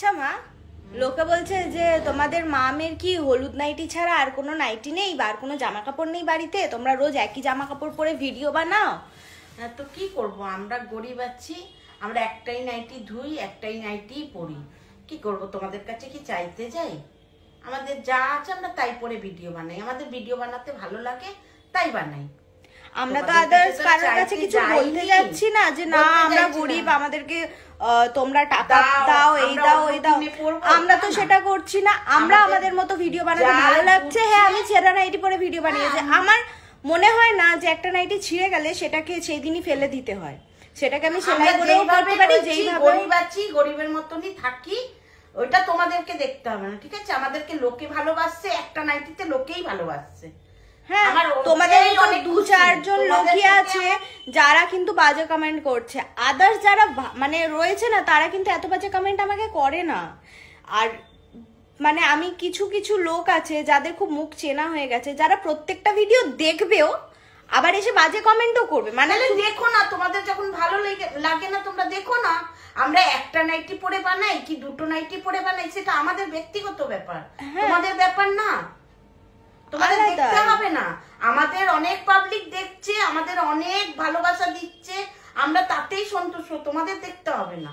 আচ্ছা মা, লোকে বলছে যে তোমাদের মামের কি হলুদ নাইটি ছাড়া আর কোনো নাইটি নেই বা আর কোনো জামা কাপড় নেই বাড়িতে, তোমরা রোজ একই জামা কাপড় পরে ভিডিও বানাও? তো কি করব, আমরা গরিব আছি, আমরা একটাই নাইটি ধুই, একটাই নাইটি পরি। কি করব, তোমাদের কাছে কি চাইতে যাই? আমাদের যা আছে আমরা তাই পরে ভিডিও বানাই, আমাদের ভিডিও বানাতে ভালো লাগে তাই বানাই। আমরা তো আদার্স কারোর কাছে কিছু বলতে যাচ্ছি না যে না আমরা গরিব, আমাদেরকে তোমরা টাকা দাও, এই দাও ওই দাও, আমরা তো সেটা করছি না। আমরা আমাদের মতো ভিডিও বানাতে ভালো লাগছে। হ্যাঁ, আমি ছেঁড়া নাইটি পরে ভিডিও বানিয়েছি। আমার মনে হয় না যে একটা নাইটি ছিঁড়ে গেলে সেটাকে সেই দিনই ফেলে দিতে হয়, সেটাকে আমি সেলাই করেও করতে পারি। যেইভাবে গরিব আছি গরিবের মতনই থাকি, ওইটা তোমাদেরকে দেখতে হবে না, ঠিক আছে? আমাদেরকে লোকে ভালোবাসছে, একটা নাইটিতে লোকেই ভালোবাসছে। হ্যাঁ, তোমাদের দু চারজন লোকই আছে যারা কিন্তু বাজে কমেন্ট করছে। আদার্স যারা মানে রয়েছে না, তারা কিন্তু এত বাজে কমেন্ট আমাকে করে না। আর মানে আমি কিছু কিছু লোক আছে যাদের খুব মুখ চেনা হয়ে গেছে, যারা প্রত্যেকটা ভিডিও দেখবেও আবার এসে বাজে কমেন্টও করবে। মানে দেখো না, তোমাদের যখন ভালো লাগে না তোমরা দেখো না, আমরা একটা নাইটি পরে বানাই কি দুটো নাইটি পরে বানাই, সেটা আমাদের ব্যক্তিগত ব্যাপার, তোমাদের ব্যাপার না। তোমাদের দেখতে হবে না, আমাদের অনেক পাবলিক দেখছে, আমাদের অনেক ভালোবাসা দিচ্ছে, আমরা তাতেই সন্তুষ্ট, তোমাদের দেখতে হবে না।